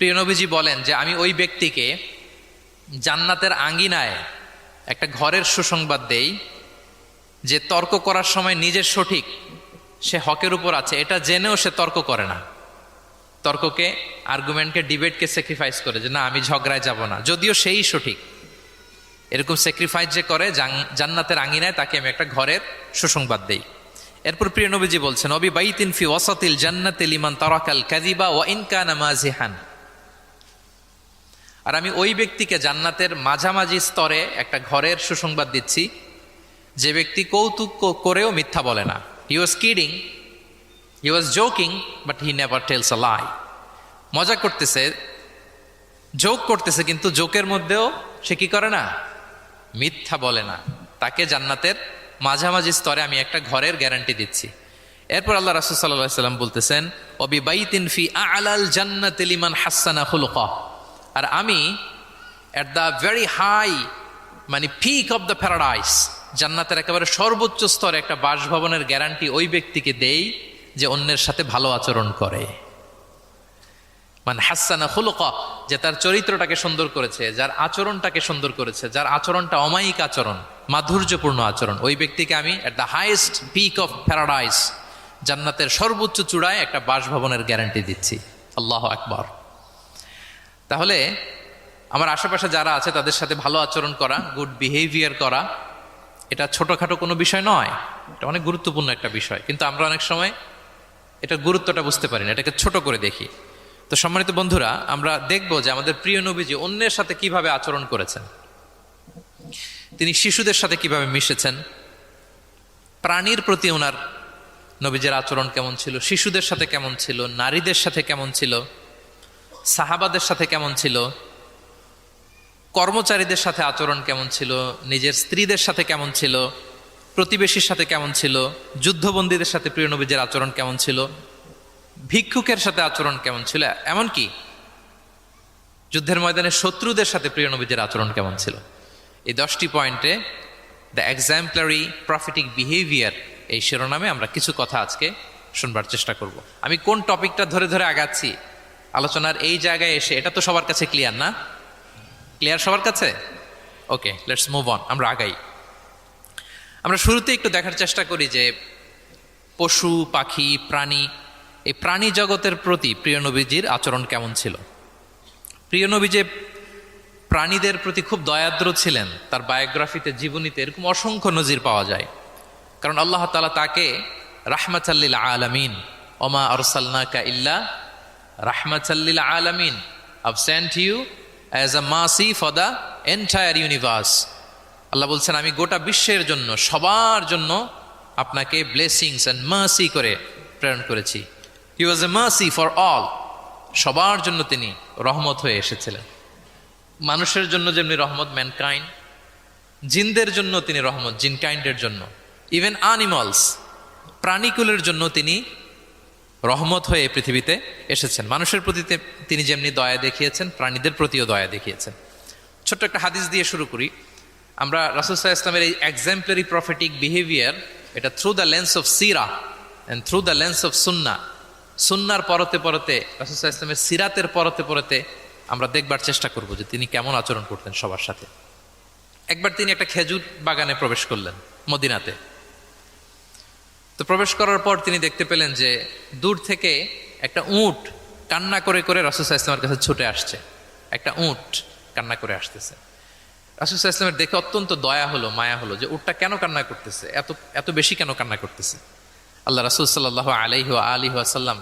প্রিয় নবীজি বলেন যে আমি ওই ব্যক্তিকে জান্নাতের আঙ্গিনায় একটা ঘরের সুসংবাদ দেই যে তর্ক করার সময় নিজের সঠিক, সে হকের উপর আছে এটা জেনেও সে তর্ক করে না। তর্ককে, আর্গুমেন্টকে, ডিবেটকে স্যাক্রিফাইস করে যে না আমি ঝগড়ায় যাব না, যদিও সেই সঠিক। এরকম স্যাক্রিফাইস যে করে জান্নাতের আঙ্গিনায় তাকে আমি একটা ঘরের সুসংবাদ দেই। এরপর প্রিয় নবীজি বলছেন অবি বাইতিন ফি ওয়াসাতিল জান্নাতি লিমান তারাকাল কাযিবা ওয়া ইন কানা মাযিহান। আর আমি ওই ব্যক্তিকে জান্নাতের মাঝামাঝি স্তরে একটা ঘরের সুসংবাদ দিচ্ছি যে ব্যক্তি কৌতুক করেও মিথ্যা বলে না। He was kidding, he was joking, but he never tells a lie. মজা করতেছে, জোক করতেছে, কিন্তু জোকের মধ্যেও সে কি করে না, মিথ্যা বলে না। তাকে জান্নাতের মাঝামাঝি স্তরে আমি একটা ঘরের গ্যারান্টি দিচ্ছি। এরপর আল্লাহ রাসূল সাল্লাল্লাহু আলাইহি ওয়াসাল্লাম বলতেছেন ওবি বাইতিন ফি আ'লাল জান্নাতি লিমান হাসানা খুলুকা। আর আমি এট দ্য ভেরি হাই, মানে পিক অফ দ্য প্যারাডাইস, জান্নাতের একেবারে সর্বোচ্চ স্তরে একটা বাসভবনের গ্যারান্টি ওই ব্যক্তিকে দেই যে অন্যের সাথে ভালো আচরণ করে। মানে হাসানা খুলুকা, যে তার চরিত্রটাকে সুন্দর করেছে, যার আচরণটাকে সুন্দর করেছে, যার আচরণটা অমায়িক আচরণ, মাধুর্যপূর্ণ আচরণ, ওই ব্যক্তিকে আমি at the highest peak of paradise, জান্নাতের সর্বোচ্চ চূড়ায় একটা বাসভবনের গ্যারান্টি দিচ্ছি। আল্লাহু আকবার। তাহলে আমার আশেপাশে যারা আছে তাদের সাথে ভালো আচরণ করা, গুড বিহেভিয়ার করা, এটা ছোটখাটো কোনো বিষয় নয়, এটা অনেক গুরুত্বপূর্ণ একটা বিষয়। কিন্তু আমরা অনেক সময় এটার গুরুত্বটা বুঝতে পারি না, এটাকে ছোট করে দেখি। তো সম্মানিত বন্ধুরা, আমরা দেখব যে আমাদের প্রিয় নবীজি অন্যের সাথে কিভাবে আচরণ করেছেন। তিনি শিশুদের সাথে কিভাবে মিশেছেন, প্রাণীর প্রতি ওনার নবীজের আচরণ কেমন ছিল, শিশুদের সাথে কেমন ছিল, নারীদের সাথে কেমন ছিল, সাহাবাদের সাথে কেমন ছিল, কর্মচারীদের সাথে আচরণ কেমন ছিল, নিজের স্ত্রীদের সাথে কেমন ছিল, প্রতিবেশীর সাথে কেমন ছিল, যুদ্ধবন্দীদের সাথে প্রিয় নবীজের আচরণ কেমন ছিল, ভিক্ষুকের সাথে আচরণ কেমন ছিল, এমনকি যুদ্ধের ময়দানে শত্রুদের সাথে প্রিয় নবীজের আচরণ কেমন ছিল। এই 10টি পয়েন্টে দ্য এক্সাম্পলারি প্রফিটিক বিহেভিয়ার এই শিরোনামে আমরা কিছু কথা আজকে শুনবার চেষ্টা করব। আমি কোন টপিকটা ধরে ধরে আগাচ্ছি আলোচনার এই জায়গায় এসে, এটা তো সবার কাছে ক্লিয়ার না? ক্লিয়ার সবার কাছে? ওকে, লেটস মুভ অন, আমরা আগাই। আমরা শুরুতে একটু দেখার চেষ্টা করি যে পশু পাখি প্রাণী, এই প্রাণী জগতের প্রতি প্রিয় নবীজির আচরণ কেমন ছিল। প্রিয় নবী যে প্রাণীদের প্রতি খুব দয়াদ্র ছিলেন, তার বায়োগ্রাফিতে, জীবনীতে এরকম অসংখ্য নজির পাওয়া যায়। কারণ আল্লাহ তাআলা তাকে রাহমাতাল লিল আলামিন, ওমা আরসালনাকা ইল্লা রাহমাতাল লিল আলামিন, I've sent you as a mercy for the entire universe. Allah বলছেন আমি গোটা বিশ্বের জন্য, সবার জন্য আপনাকে ব্লেসিংস অ্যান্ড মার্সি করে প্রেরণ করেছি। হি ওয়াজ এ মার্সি ফর অল, সবার জন্য তিনি রহমত হয়ে এসেছিলেন। মানুষের জন্য যেমনি রহমত, ম্যানকাইন্ড, জিনদের জন্য তিনি রহমত, জিনকাইন্ডের জন্য, ইভেন অ্যানিমালস, প্রাণীকুলের জন্য তিনি রহমত হয়ে পৃথিবীতে এসেছেন। মানুষের প্রতি তিনি যেমনি দয়া দেখিয়েছেন, প্রাণীদের প্রতিও দয়া দেখিয়েছেন। ছোট্ট একটা হাদিস দিয়ে শুরু করি। আমরা রাসূল সাল্লাল্লাহু আলাইহি ওয়াসাল্লামের এই এক্সাম্পলারি প্রফেটিক বিহেভিয়ার, এটা through the lens of Sira and through the lens of সুন্নাহ, সুন্নার পরতে পরতে, রাসূল সাল্লাল্লাহু আলাইহি ওয়াসাল্লামের সিরাতের পরতে পরতে আমরা দেখবার চেষ্টা করব যে তিনি কেমন আচরণ করতেন সবার সাথে। একবার তিনি একটা খেজুর বাগানে প্রবেশ করলেন মদিনাতে। তো প্রবেশ করার পর তিনি দেখতে পেলেন যে দূর থেকে একটা উট কান্না করে করে রাসূল সাল্লাল্লাহু আলাইহি ওয়াসাল্লামের কাছে ছুটে আসছে। একটা উট কান্না করে আসতেছে। রাসূল সাল্লাল্লাহু আলাইহি ওয়াসাল্লামের দেখে অত্যন্ত দয়া হলো, মায়া হলো যে উটটা কেন কান্না করতেছে, এত এত বেশি কেন কান্না করতেছে। আল্লাহ রাসূল সাল্লাল্লাহু আলাইহি ওয়াসাল্লাম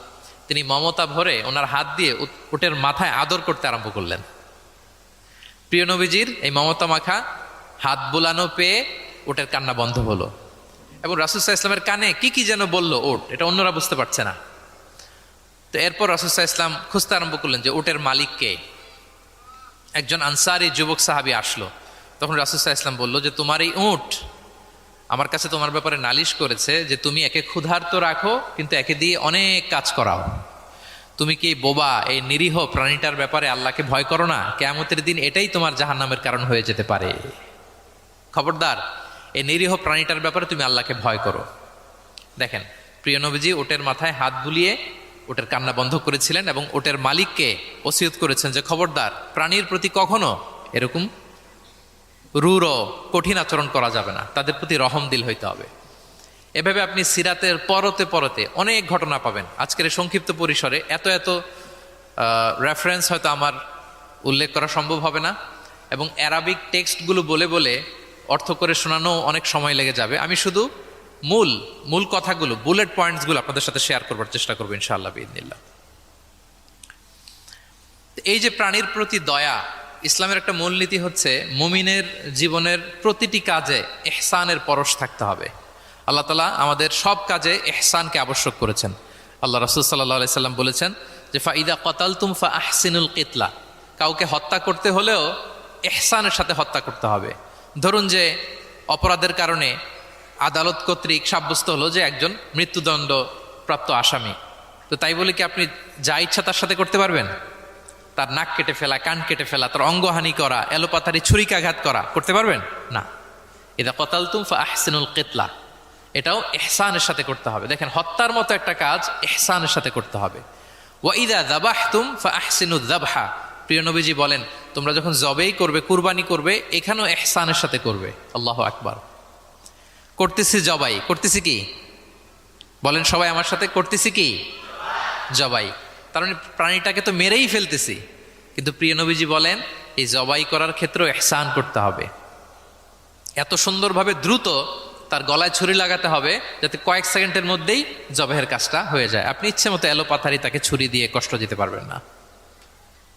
তিনি মমতা ভরে ওনার হাত দিয়ে উটের মাথায় আদর করতে আরম্ভ করলেন। প্রিয় নবীজির এই মমতা মাখা হাত বুলানো পেয়ে উটের কান্না বন্ধ হলো, এবং রাসূল সাল্লাল্লাহু আলাইহি ওয়াসাল্লামের কানে কি কি যেন বলল উট, এটা অন্যরা বুঝতে পারছে না। তো এরপর রাসূল সাল্লাল্লাহু আলাইহি ওয়াসাল্লাম খুঁজতে আরম্ভ করলেন যে উটের মালিক কে। একজন আনসারী যুবক সাহাবী আসলো। তখন রাসূল সাল্লাল্লাহু আলাইহি ওয়াসাল্লাম বলল যে তোমার এই উট আমার কাছে তোমার ব্যাপারে নালিশ করেছে যে তুমি একে ক্ষুধার্ত রাখো কিন্তু একে দিয়ে অনেক কাজ করাও। তুমি কি বোবা, এই নিরীহ প্রাণীটার ব্যাপারে আল্লাহকে ভয় করো না? কিয়ামতের দিন এটাই তোমার জাহান্নামের কারণ হয়ে যেতে পারে। খবরদার, এই নিরীহ প্রাণীটার ব্যাপারে তুমি আল্লাহকে ভয় করো। দেখেন, প্রিয় নবীজি উটের মাথায় হাত বুলিয়ে ওটের কান্না বন্ধ করেছিলেন এবং ওটের মালিককে ওসিয়ত করেছেন যে খবরদার প্রাণীর প্রতি কখনো এরকম রূঢ় কঠিন আচরণ করা যাবে না, তাদের প্রতি রহম দিল হইতে হবে। এভাবে আপনি সিরাতের পরতে পরতে অনেক ঘটনা পাবেন। আজকের এই সংক্ষিপ্ত পরিসরে এত এত রেফারেন্স হয়তো আমার উল্লেখ করা সম্ভব হবে না, এবং অ্যারাবিক টেক্সটগুলো বলে বলে অর্থ করে শোনানো অনেক সময় লেগে যাবে। আমি শুধু মূল কথাগুলো, বুলেট পয়েন্টসগুলো আপনাদের সাথে শেয়ার করবার চেষ্টা করবো ইনশাআল্লাহ বিইذনিল্লাহ। এই যে প্রাণীর প্রতি দয়া, ইসলামের একটা মূলনীতি হচ্ছে মুমিনের জীবনের প্রতিটি কাজে ইহসানের পরশ থাকতে হবে। আল্লাহ তাআলা আমাদের সব কাজে ইহসানকে আবশ্যক করেছেন। আল্লাহ রাসূল সাল্লাল্লাহু আলাইহি সাল্লাম বলেছেন যে ফাইদা কাতালতুম ফাআহসিনুল কিতলা, কাউকে হত্যা করতে হলেও ইহসানের সাথে হত্যা করতে হবে। ধরুন যে অপরাধের কারণে আদালত কর্তৃক সাব্যস্ত হলো যে একজন মৃত্যুদণ্ড প্রাপ্ত আসামি, তো তাই বলে কি আপনি যা ইচ্ছা তার সাথে করতে পারবেন? তার নাক কেটে ফেলা, কান কেটে ফেলা, তার অঙ্গহানি করা, এলোপাথারি ছুরিকাঘাত করা করতে পারবেন না। ইদা কাতালতুম ফাআহসিনুল কিতলা, এটাও ইহসানের সাথে করতে হবে। দেখেন, হত্যার মতো একটা কাজ ইহসানের সাথে করতে হবে। ওয়া ইদা যাবাহতুম ফাআহসিনুয যাবহা, প্রিয় নবীজি বলেন তোমরা যখন জবেই করবে, কুরবানি করবে, এখানেও ইহসানের সাথে করবে। আল্লাহু আকবার। করতেছি জবাই, করতেছি কি বলেন সবাই আমার সাথে, করতেছি কি জবাই। তার মানে প্রাণীটাকে তো মেরেই ফেলতেছি, কিন্তু প্রিয় নবীজি বলেন এই জবাই করার ক্ষেত্রেও ইহসান করতে হবে। এত সুন্দরভাবে দ্রুত তার গলায় ছুরি লাগাতে হবে যাতে কয়েক সেকেন্ডের মধ্যেই জবাহের কাজটা হয়ে যায়। আপনি ইচ্ছে মতো এলোপাথারি তাকে ছুরি দিয়ে কষ্ট দিতে পারবেন না।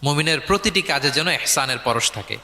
মুমিনের প্রতিটি কাজে যেন ইহসানের পরশ থাকে।